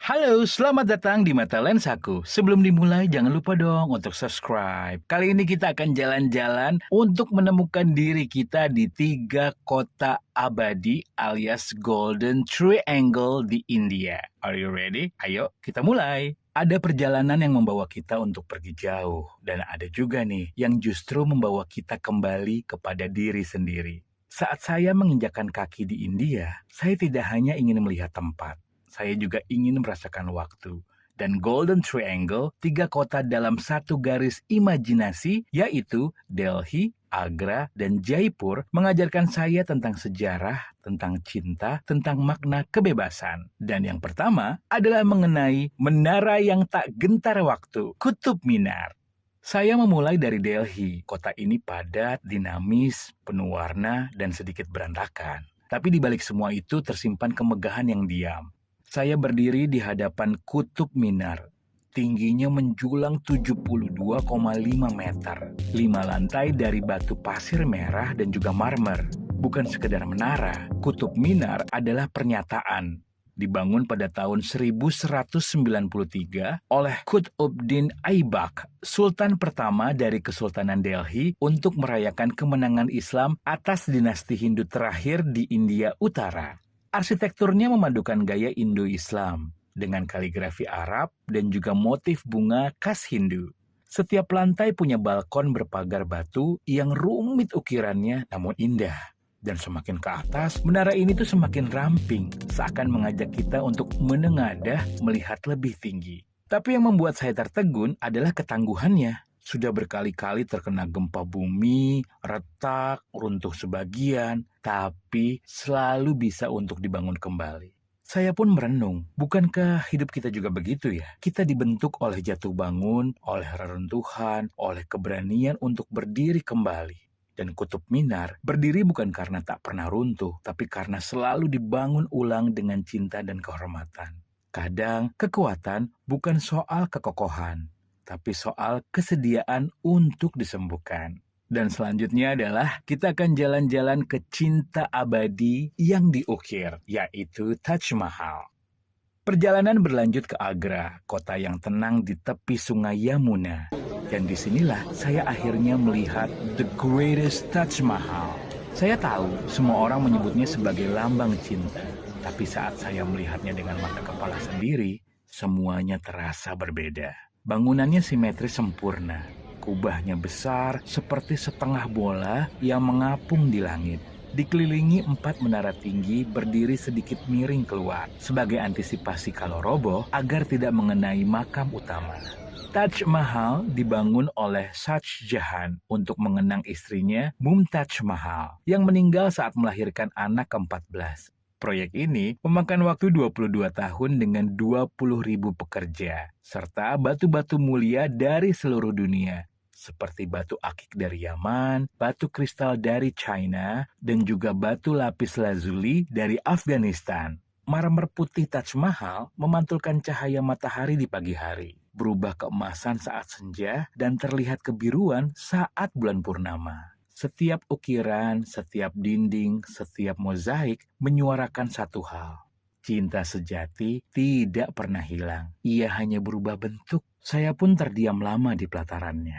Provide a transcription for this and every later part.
Halo, selamat datang di Mata Lensaku. Sebelum dimulai, jangan lupa dong untuk subscribe. Kali ini kita akan jalan-jalan untuk menemukan diri kita di 3 kota abadi alias Golden Triangle di India. Are you ready? Ayo, kita mulai. Ada perjalanan yang membawa kita untuk pergi jauh. Dan ada juga nih yang justru membawa kita kembali kepada diri sendiri. Saat saya menginjakkan kaki di India, saya tidak hanya ingin melihat tempat. Saya juga ingin merasakan waktu. Dan Golden Triangle, 3 kota dalam satu garis imajinasi, yaitu Delhi, Agra, dan Jaipur, mengajarkan saya tentang sejarah, tentang cinta, tentang makna kebebasan. Dan yang pertama adalah mengenai menara yang tak gentar waktu, Qutub Minar. Saya memulai dari Delhi. Kota ini padat, dinamis, penuh warna, dan sedikit berantakan. Tapi di balik semua itu tersimpan kemegahan yang diam. Saya berdiri di hadapan Qutub Minar. Tingginya menjulang 72,5 meter. 5 lantai dari batu pasir merah dan juga marmer. Bukan sekedar menara, Qutub Minar adalah pernyataan. Dibangun pada tahun 1193 oleh Qutbuddin Aibak, Sultan pertama dari Kesultanan Delhi untuk merayakan kemenangan Islam atas dinasti Hindu terakhir di India Utara. Arsitekturnya memadukan gaya Indo-Islam dengan kaligrafi Arab dan juga motif bunga khas Hindu. Setiap lantai punya balkon berpagar batu yang rumit ukirannya namun indah. Dan semakin ke atas, menara ini tuh semakin ramping, seakan mengajak kita untuk menengadah melihat lebih tinggi. Tapi yang membuat saya tertegun adalah ketangguhannya. Sudah berkali-kali terkena gempa bumi, retak, runtuh sebagian, tapi selalu bisa untuk dibangun kembali. Saya pun merenung, bukankah hidup kita juga begitu ya? Kita dibentuk oleh jatuh bangun, oleh reruntuhan, oleh keberanian untuk berdiri kembali. Dan Qutub Minar berdiri bukan karena tak pernah runtuh, tapi karena selalu dibangun ulang dengan cinta dan kehormatan. Kadang kekuatan bukan soal kekokohan, tapi soal kesediaan untuk disembuhkan. Dan selanjutnya adalah kita akan jalan-jalan ke cinta abadi yang diukir, yaitu Taj Mahal. Perjalanan berlanjut ke Agra, kota yang tenang di tepi sungai Yamuna. Dan disinilah saya akhirnya melihat the greatest Taj Mahal. Saya tahu semua orang menyebutnya sebagai lambang cinta. Tapi saat saya melihatnya dengan mata kepala sendiri, semuanya terasa berbeda. Bangunannya simetris sempurna, kubahnya besar seperti setengah bola yang mengapung di langit. Dikelilingi 4 menara tinggi berdiri sedikit miring keluar sebagai antisipasi kalau roboh agar tidak mengenai makam utama. Taj Mahal dibangun oleh Shah Jahan untuk mengenang istrinya Mumtaz Mahal yang meninggal saat melahirkan anak ke-14. Proyek ini memakan waktu 22 tahun dengan 20.000 pekerja, serta batu-batu mulia dari seluruh dunia, seperti batu akik dari Yaman, batu kristal dari China, dan juga batu lapis lazuli dari Afghanistan. Marmer putih Taj Mahal memantulkan cahaya matahari di pagi hari, berubah keemasan saat senja, dan terlihat kebiruan saat bulan purnama. Setiap ukiran, setiap dinding, setiap mozaik menyuarakan satu hal. Cinta sejati tidak pernah hilang. Ia hanya berubah bentuk. Saya pun terdiam lama di pelatarannya.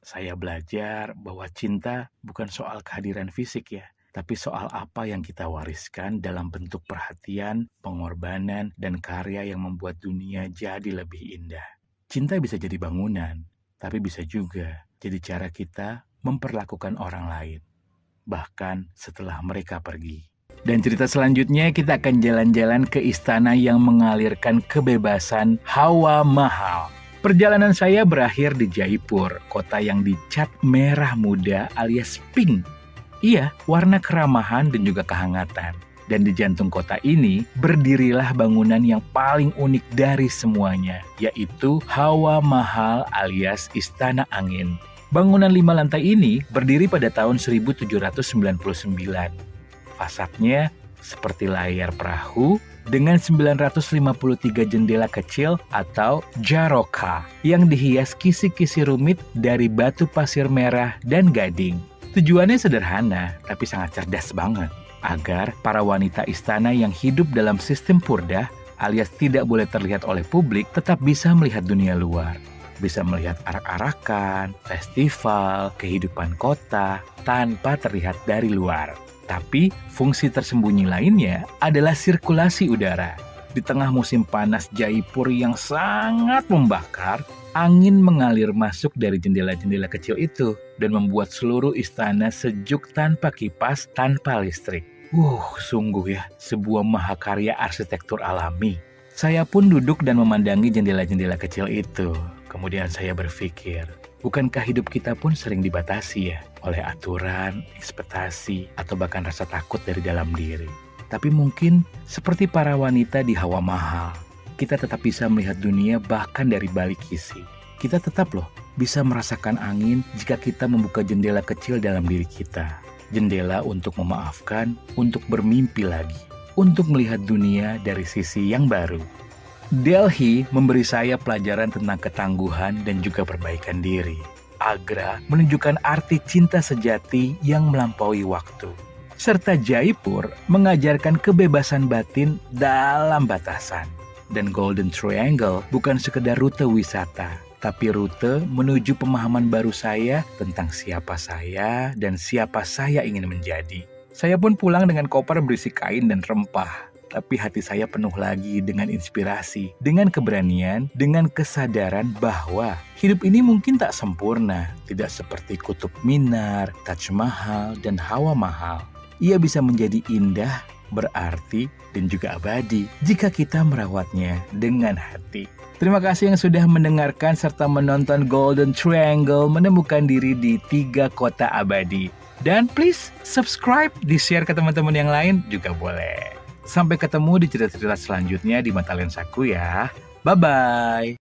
Saya belajar bahwa cinta bukan soal kehadiran fisik ya, tapi soal apa yang kita wariskan dalam bentuk perhatian, pengorbanan, dan karya yang membuat dunia jadi lebih indah. Cinta bisa jadi bangunan, tapi bisa juga jadi cara kita memperlakukan orang lain, bahkan setelah mereka pergi. Dan cerita selanjutnya kita akan jalan-jalan ke istana yang mengalirkan kebebasan Hawa Mahal. Perjalanan saya berakhir di Jaipur, kota yang dicat merah muda alias pink. Iya, warna keramahan dan juga kehangatan. Dan di jantung kota ini berdirilah bangunan yang paling unik dari semuanya, yaitu Hawa Mahal alias Istana Angin. Bangunan 5 lantai ini berdiri pada tahun 1799. Fasadnya seperti layar perahu dengan 953 jendela kecil atau jaroka yang dihias kisi-kisi rumit dari batu pasir merah dan gading. Tujuannya sederhana tapi sangat cerdas banget, agar para wanita istana yang hidup dalam sistem purdah alias tidak boleh terlihat oleh publik, tetap bisa melihat dunia luar. Bisa melihat arak-arakan, festival, kehidupan kota, tanpa terlihat dari luar. Tapi fungsi tersembunyi lainnya adalah sirkulasi udara. Di tengah musim panas Jaipur yang sangat membakar, angin mengalir masuk dari jendela-jendela kecil itu dan membuat seluruh istana sejuk tanpa kipas, tanpa listrik. Sungguh ya, sebuah mahakarya arsitektur alami. Saya pun duduk dan memandangi jendela-jendela kecil itu. Kemudian saya berpikir, bukankah hidup kita pun sering dibatasi ya oleh aturan, ekspektasi, atau bahkan rasa takut dari dalam diri. Tapi mungkin seperti para wanita di Hawa Mahal, kita tetap bisa melihat dunia bahkan dari balik kisi. Kita tetap bisa merasakan angin jika kita membuka jendela kecil dalam diri kita. Jendela untuk memaafkan, untuk bermimpi lagi, untuk melihat dunia dari sisi yang baru. Delhi memberi saya pelajaran tentang ketangguhan dan juga perbaikan diri. Agra menunjukkan arti cinta sejati yang melampaui waktu. Serta Jaipur mengajarkan kebebasan batin dalam batasan. Dan Golden Triangle bukan sekedar rute wisata, tapi rute menuju pemahaman baru saya tentang siapa saya dan siapa saya ingin menjadi. Saya pun pulang dengan koper berisi kain dan rempah, tapi hati saya penuh lagi dengan inspirasi, dengan keberanian, dengan kesadaran bahwa hidup ini mungkin tak sempurna, tidak seperti Kutub Minar, Taj Mahal, dan Hawa Mahal. Ia bisa menjadi indah, berarti, dan juga abadi jika kita merawatnya dengan hati. Terima kasih yang sudah mendengarkan serta menonton Golden Triangle menemukan diri di 3 kota abadi. Dan please subscribe, di-share ke teman-teman yang lain juga boleh. Sampai ketemu di cerita-cerita selanjutnya di Mata Lensaku ya. Bye-bye.